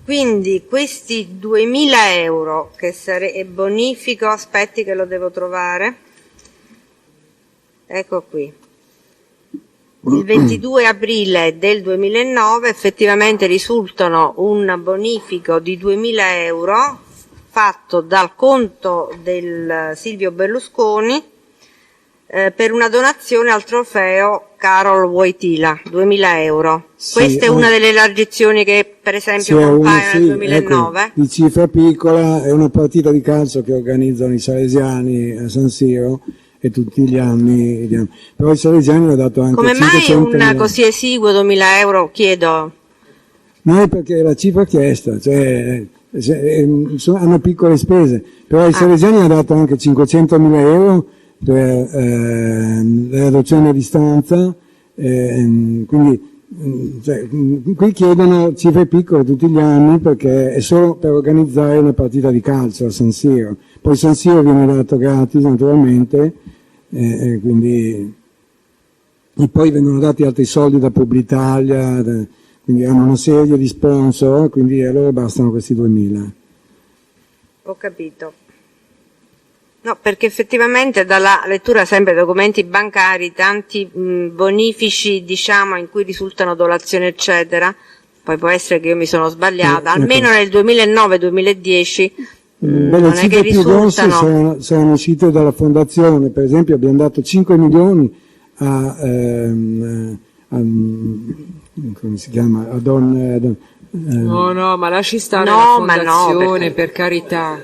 quindi questi 2.000 euro che è bonifico, aspetti che lo devo trovare, ecco qui, il 22 aprile del 2009 effettivamente risultano un bonifico di 2.000 euro fatto dal conto del Silvio Berlusconi per una donazione al trofeo Carol Wojtyla, 2.000 euro. Sì, questa è una delle elargizioni che per esempio compaiono nel 2009. Ecco, di cifra piccola, è una partita di calcio che organizzano i salesiani a San Siro, e tutti gli anni, però i salesiani hanno dato anche 500.000. Come mai un così esiguo 2.000 euro, chiedo? No, è perché la cifra chiesta, cioè hanno piccole spese, però i salesiani hanno dato anche 500.000 euro per l'adozione a distanza, quindi qui chiedono cifre piccole tutti gli anni perché è solo per organizzare una partita di calcio a San Siro. Poi San Siro viene dato gratis naturalmente, quindi, e poi vengono dati altri soldi da Publitalia, quindi hanno una serie di sponsor, quindi a loro bastano questi 2.000. Ho capito. No, perché effettivamente dalla lettura sempre dei documenti bancari, tanti bonifici, diciamo, in cui risultano donazioni eccetera, poi può essere che io mi sono sbagliata, almeno nel 2009-2010 non è che risultano. Sono uscite dalla fondazione, per esempio abbiamo dato 5 milioni a come si chiama? No, ma lasci stare la fondazione, per carità.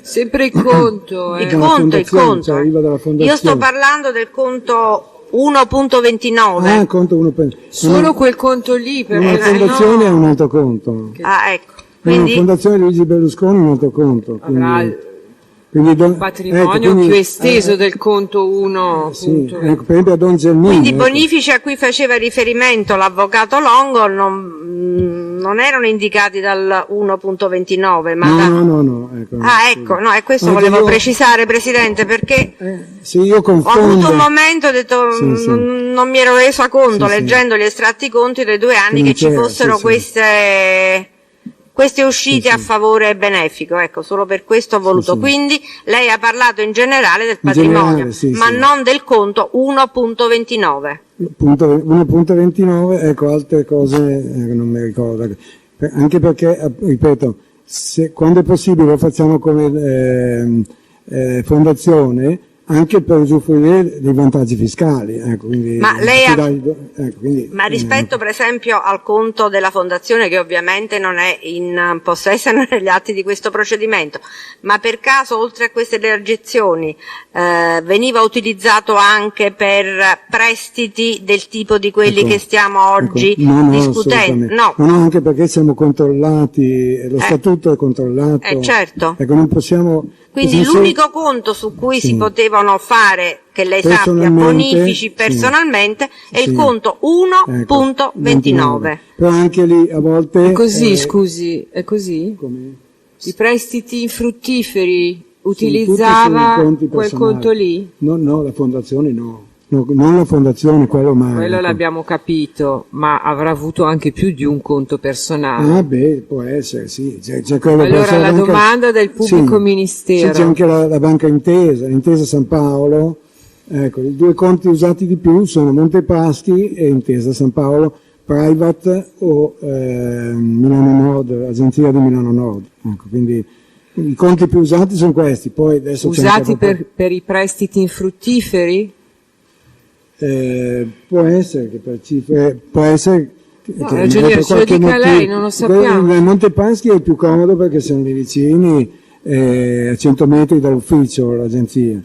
Sempre il conto. Il conto. Cioè arriva dalla fondazione. Io sto parlando del conto 1.29. Ah, conto 1.29. Solo quel conto lì, perché una fondazione è un altro conto. Ah, ecco. Una Quindi fondazione Luigi Berlusconi è un altro conto. avrà Quindi un patrimonio più esteso del conto 1. Sì, ecco, per esempio a Don Gelmini. Quindi i bonifici a cui faceva riferimento l'avvocato Longo non erano indicati dal 1.29, ma No. Ecco, ecco, no, e questo anche volevo precisare, Presidente, perché sì, io confondo. ho avuto un momento, ho detto, Sì. non mi ero resa conto, Sì, leggendo gli estratti conti dei 2 anni, che ci fossero queste uscite a favore benefico, ecco, solo per questo ho voluto. Sì. Quindi lei ha parlato in generale del patrimonio, ma non del conto 1.29. 1.29, ecco, altre cose non mi ricordo. Anche perché, ripeto, quando è possibile lo facciamo come fondazione, anche per usufruire dei vantaggi fiscali. Ecco, quindi, Ma lei ma rispetto per esempio al conto della fondazione, che ovviamente non è in possesso negli atti di questo procedimento, ma per caso oltre a queste elargizioni veniva utilizzato anche per prestiti del tipo di quelli che stiamo oggi discutendo? No, anche perché siamo controllati, lo statuto è controllato. Certo. Ecco, non possiamo. Quindi l'unico conto su cui si potevano fare, che lei sappia, bonifici personalmente è il conto 1.29. Però anche lì a volte... È così, scusi, è così? Come? I prestiti infruttiferi utilizzava quel conto lì? No, la fondazione no. No, non la fondazione, quello mai. Quello l'abbiamo capito, ma avrà avuto anche più di un conto personale. Ah, beh, può essere, sì. C'è quello allora la domanda del pubblico ministero. C'è anche la banca Intesa San Paolo. Ecco, i 2 conti usati di più sono Montepaschi e Intesa San Paolo Private o Milano Nord, agenzia di Milano Nord. Ecco, quindi i conti più usati sono questi. Poi adesso usati per i prestiti infruttiferi? Può essere che per cifre, può essere ragioniere, ce lo dica lei, non lo sappiamo. Il Montepaschi è il più comodo perché sono lì vicini, a 100 metri dall'ufficio l'agenzia,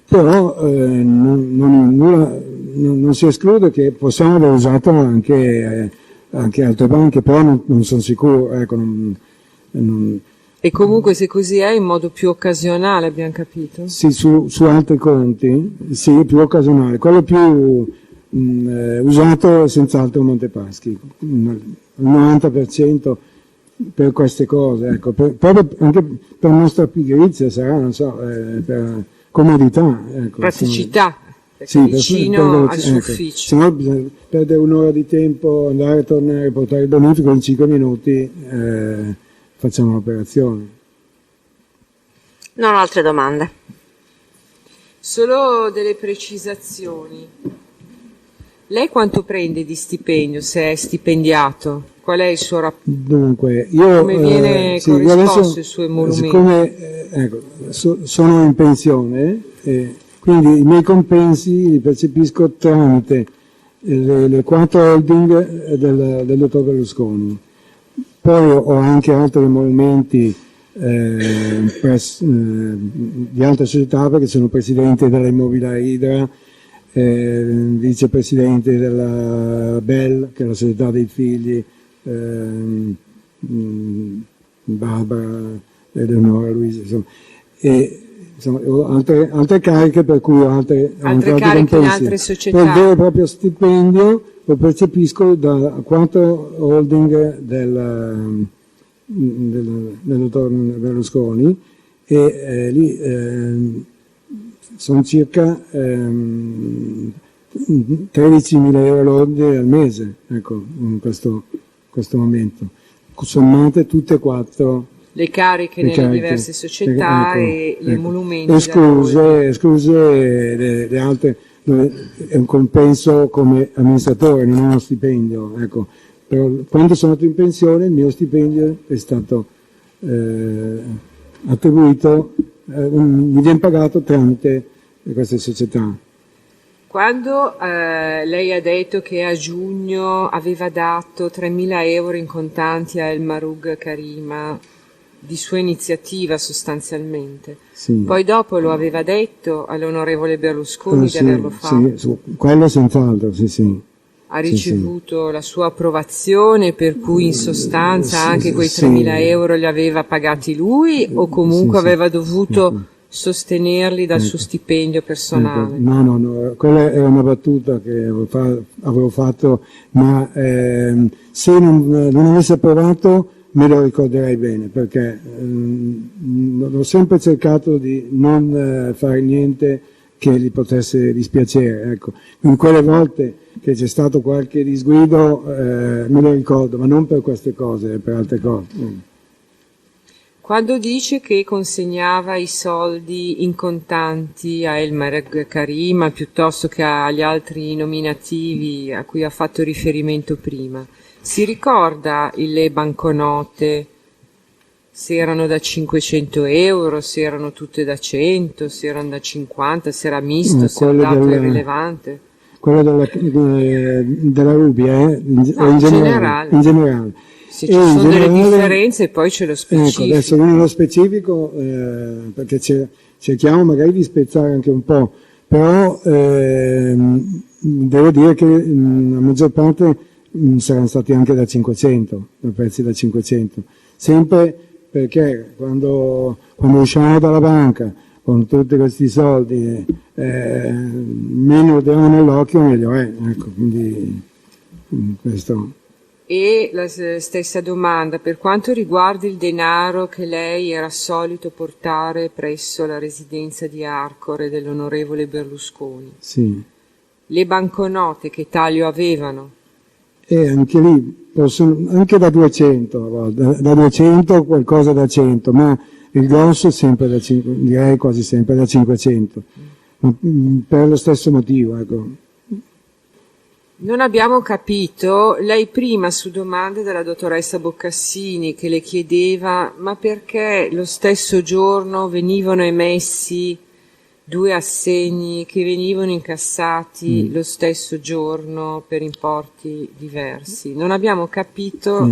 però non si esclude che possiamo aver usato anche altre banche, però non sono sicuro, ecco, E comunque se così è in modo più occasionale, abbiamo capito? Sì, su altri conti, sì, più occasionale. Quello più usato è senz'altro Montepaschi, il 90% per queste cose, ecco, proprio anche per nostra pigrizia sarà, non so, per comodità. Ecco, praticità, perché vicino al suo ufficio. Se no bisogna perdere un'ora di tempo, andare e tornare, portare il bonifico, in 5 minuti facciamo l'operazione. Non ho altre domande. Solo delle precisazioni. Lei quanto prende di stipendio, se è stipendiato? Qual è il suo rapporto? Dunque, io... Come viene corrisposto il suo emolumento? Siccome sono in pensione, quindi i miei compensi li percepisco tramite le 4 holding del dottor Berlusconi. Poi ho anche altri emolumenti di altre società, perché sono presidente della Immobiliare Idra, vicepresidente della Bell, che è la società dei figli, Barbara, Eleonora, Luisa, insomma. E ho altre cariche, per cui ho altre cariche in altre società. Per il vero e proprio stipendio lo percepisco da 4 holding del dottor Berlusconi, e lì sono circa 13.000 euro lordi al mese, ecco, in questo momento, sommate tutte e 4 le cariche nelle diverse società, e gli emolumenti, escluse le altre, dove è un compenso come amministratore, non è uno stipendio, ecco. Però quando sono andato in pensione il mio stipendio è stato attribuito, mi viene pagato tramite queste società. Quando lei ha detto che a giugno aveva dato 3.000 euro in contanti a El Marug Karima, di sua iniziativa sostanzialmente. Sì. Poi dopo lo aveva detto all'onorevole Berlusconi di averlo fatto. Sì, quello senz'altro, sì. Ha ricevuto la sua approvazione, per cui in sostanza anche quei 3.000 euro li aveva pagati lui, o comunque aveva dovuto sostenerli dal suo stipendio personale? No, quella è una battuta che avevo fatto, ma se non avesse approvato me lo ricorderei bene, perché ho sempre cercato di non fare niente che gli potesse dispiacere, ecco. In quelle volte che c'è stato qualche disguido me lo ricordo, ma non per queste cose, per altre cose. Quando dice che consegnava i soldi in contanti a Elmar Karima piuttosto che agli altri nominativi a cui ha fatto riferimento prima, si ricorda le banconote? Se erano da 500 euro, se erano tutte da 100, se erano da 50, se era misto, se era dato irrilevante? Quello della Rubia, in generale. In generale. Se ci sono delle differenze poi ce lo specifico. Ecco, adesso non nello specifico, perché cerchiamo magari di spezzare anche un po', però devo dire che la maggior parte saranno stati anche da 500, prezzi da 500. Sempre perché quando usciamo dalla banca con tutti questi soldi, meno diamo nell'occhio meglio è, ecco, quindi questo. E la stessa domanda, per quanto riguarda il denaro che lei era solito portare presso la residenza di Arcore dell'onorevole Berlusconi, sì. Le banconote che taglio avevano? Anche lì anche da 200 a volte, da 200 qualcosa da 100, ma il grosso è sempre direi quasi sempre da 500, per lo stesso motivo, ecco. Non abbiamo capito, lei prima su domande della dottoressa Boccassini che le chiedeva ma perché lo stesso giorno venivano emessi 2 assegni che venivano incassati lo stesso giorno per importi diversi. Non abbiamo capito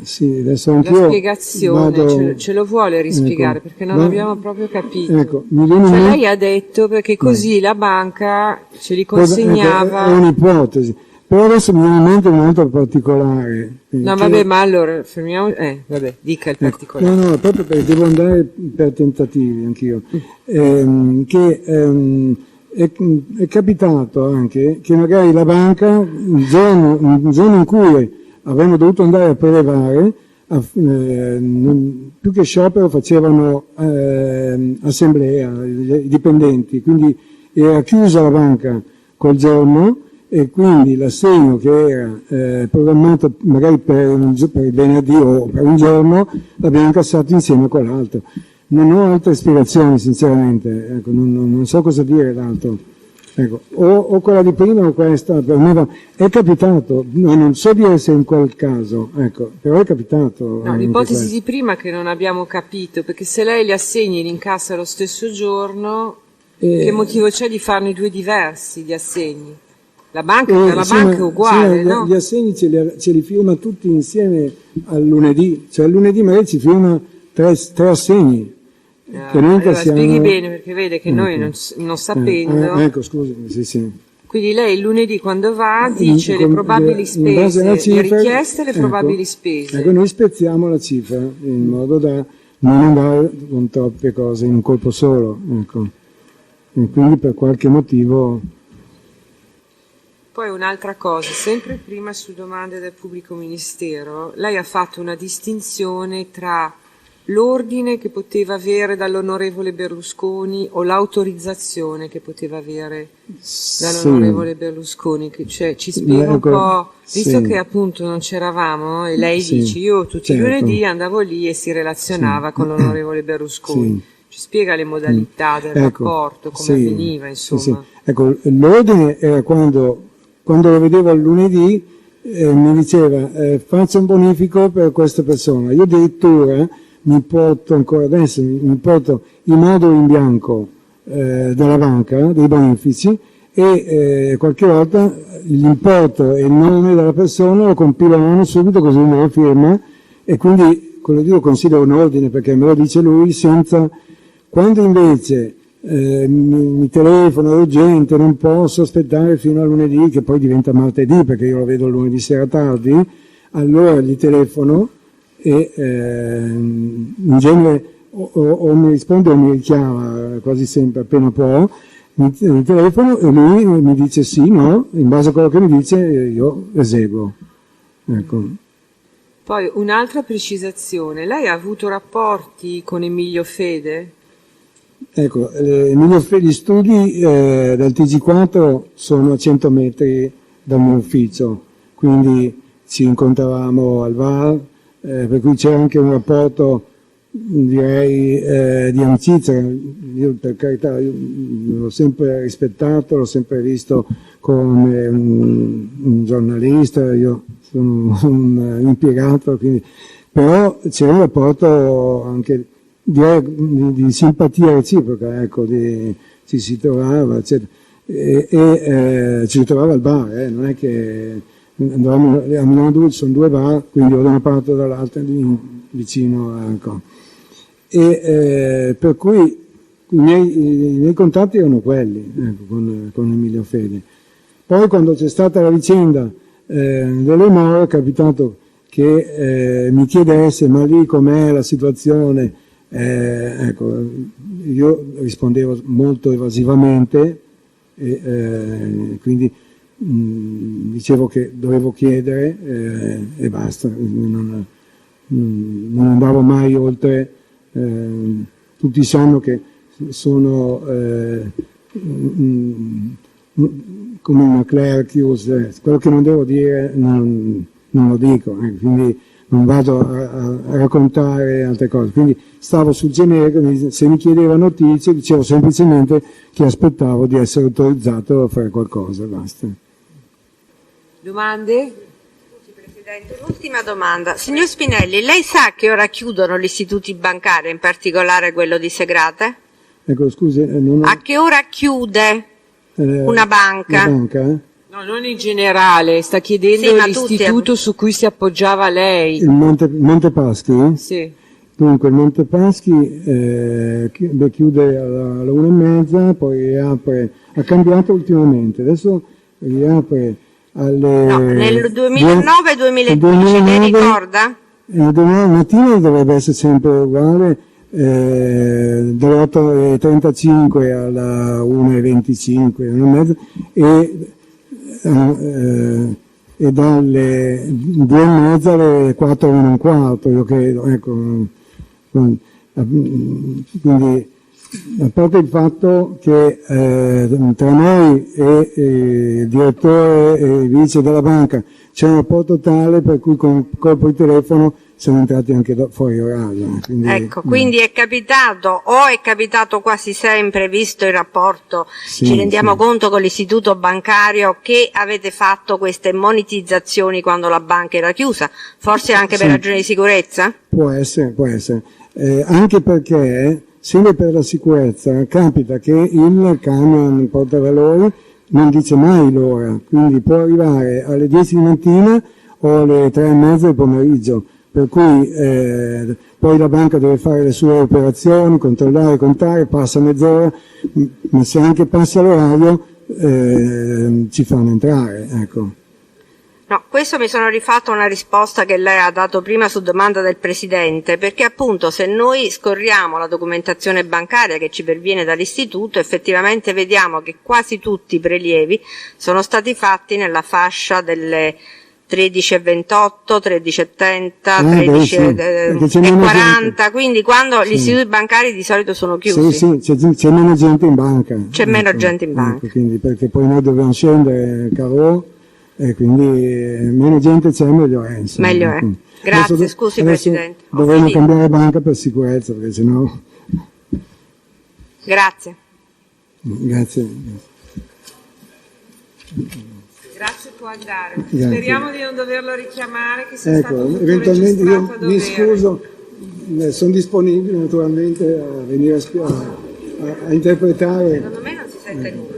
sì, adesso la spiegazione, ce lo vuole rispiegare, ecco, perché non abbiamo proprio capito. Ecco, lei ha detto perché così la banca ce li consegnava. È un'ipotesi. Però adesso mi viene in mente un altro particolare. No, vabbè, ma allora fermiamo. Vabbè, dica il particolare. No, proprio perché devo andare per tentativi anch'io. È capitato anche che magari la banca, il giorno in cui avremmo dovuto andare a prelevare, più che sciopero facevano assemblea, i dipendenti, quindi era chiusa la banca quel giorno, e quindi l'assegno che era programmato magari per il venerdì o per un giorno l'abbiamo incassato insieme a quell'altro. Non ho altre spiegazioni sinceramente, ecco, non so cosa dire d'altro, ecco, o quella di prima o questa, per me è capitato, non so dire se in quel caso, ecco, però è capitato. No, l'ipotesi di prima che non abbiamo capito, perché se lei li assegni e li incassa lo stesso giorno, che motivo c'è di farne 2 diversi di assegni? La banca è uguale, sì, no? Gli assegni ce li firma tutti insieme al lunedì, cioè al lunedì magari ci firma 3 assegni. Che noi allora spieghi bene, perché vede che noi non sapendo... ecco, scusi, sì. Quindi lei il lunedì quando va dice le probabili spese, le richieste e le probabili spese. Ecco, noi spezziamo la cifra in modo da non andare con troppe cose in un colpo solo, ecco. E quindi per qualche motivo... Poi un'altra cosa, sempre prima su domande del pubblico ministero, lei ha fatto una distinzione tra l'ordine che poteva avere dall'onorevole Berlusconi o l'autorizzazione che poteva avere dall'onorevole Berlusconi, cioè ci spiega un po', visto che appunto non c'eravamo e lei dice io tutti i lunedì andavo lì e si relazionava con l'onorevole Berlusconi. Ci spiega le modalità del rapporto, come avveniva, insomma. Ecco, l'ordine era quando lo vedevo il lunedì mi diceva faccia un bonifico per questa persona. Io addirittura mi porto ancora adesso, mi porto i moduli in bianco della banca, dei bonifici, e qualche volta l'importo e il nome della persona lo compilo a mano subito così me lo firma, e quindi quello che io considero un ordine perché me lo dice lui, senza, quando invece mi telefono urgente, non posso aspettare fino a lunedì, che poi diventa martedì perché io lo vedo lunedì sera tardi, allora gli telefono e in genere o mi risponde o mi richiama quasi sempre appena può, mi telefono e lui mi dice sì, no, in base a quello che mi dice io eseguo. Ecco. Poi un'altra precisazione, lei ha avuto rapporti con Emilio Fede? Ecco, Emilio Fede, gli studi del TG4 sono a 100 metri dal mio ufficio, quindi ci incontravamo al VAR, per cui c'era anche un rapporto, direi, di amicizia. Io, per carità, l'ho sempre rispettato, l'ho sempre visto come un giornalista, io sono un impiegato, quindi, però c'era un rapporto anche di simpatia reciproca, ecco, ci si trovava, eccetera, e ci trovava al bar, non è che andavamo a Milano 2, ci sono due bar, quindi o da una parte o dall'altra vicino, ecco. E per cui i miei contatti erano quelli, ecco, con Emilio Fede. Poi quando c'è stata la vicenda delle more è capitato che mi chiedesse ma lì com'è la situazione, ecco, io rispondevo molto evasivamente e quindi dicevo che dovevo chiedere e basta, non andavo mai oltre. Tutti sanno che sono come una clerchius, quello che non devo dire non lo dico, quindi non vado a raccontare altre cose, quindi stavo sul generico, se mi chiedeva notizie dicevo semplicemente che aspettavo di essere autorizzato a fare qualcosa, basta. Domande? Presidente, l'ultima domanda. Signor Spinelli, lei sa che ora chiudono gli istituti bancari, in particolare quello di Segrate? Ecco, scusi, a che ora chiude una banca? Una banca? No, non in generale, sta chiedendo l'istituto su cui si appoggiava lei. Il Monte Paschi? Sì. Dunque il Monte Paschi chiude alla 1:30, poi riapre, ha cambiato ultimamente, adesso riapre alle... No, nel 2009-2010, lei ricorda? Domani mattina dovrebbe essere sempre uguale, dalle 8:35 alla 1:25, e dalle 2:30 alle 4:15, io credo, ecco. Quindi, a parte il fatto che tra noi e il direttore e il vice della banca c'è un rapporto tale per cui con colpo di telefono siamo entrati anche fuori orario. Quindi, ecco, quindi è capitato, o è capitato quasi sempre, visto il rapporto, sì, ci rendiamo conto con l'istituto bancario, che avete fatto queste monetizzazioni quando la banca era chiusa, forse anche per ragioni di sicurezza? Può essere. Anche perché, sempre per la sicurezza, capita che il camion portavalori non dice mai l'ora, quindi può arrivare alle 10 di mattina o alle 3:30 del pomeriggio, per cui poi la banca deve fare le sue operazioni, controllare, contare, passa mezz'ora, ma se anche passa l'orario ci fanno entrare, ecco. No, questo mi sono rifatto a una risposta che lei ha dato prima su domanda del Presidente, perché appunto se noi scorriamo la documentazione bancaria che ci perviene dall'istituto, effettivamente vediamo che quasi tutti i prelievi sono stati fatti nella fascia delle 13:28, 13:30, 13:40, quindi quando gli istituti bancari di solito sono chiusi. Sì, c'è meno gente in banca. C'è meno gente in banca. Ecco, quindi, perché poi noi dobbiamo scendere Carò, e quindi meno gente c'è, meglio è. Insomma. Meglio è. Grazie, scusi Presidente. Dovremmo cambiare banca per sicurezza, perché sennò... Grazie. Grazie, può andare. Grazie. Speriamo di non doverlo richiamare, che sia stato tutto eventualmente io a mi scuso, sono disponibile naturalmente a venire a interpretare. Secondo me non si sente nulla.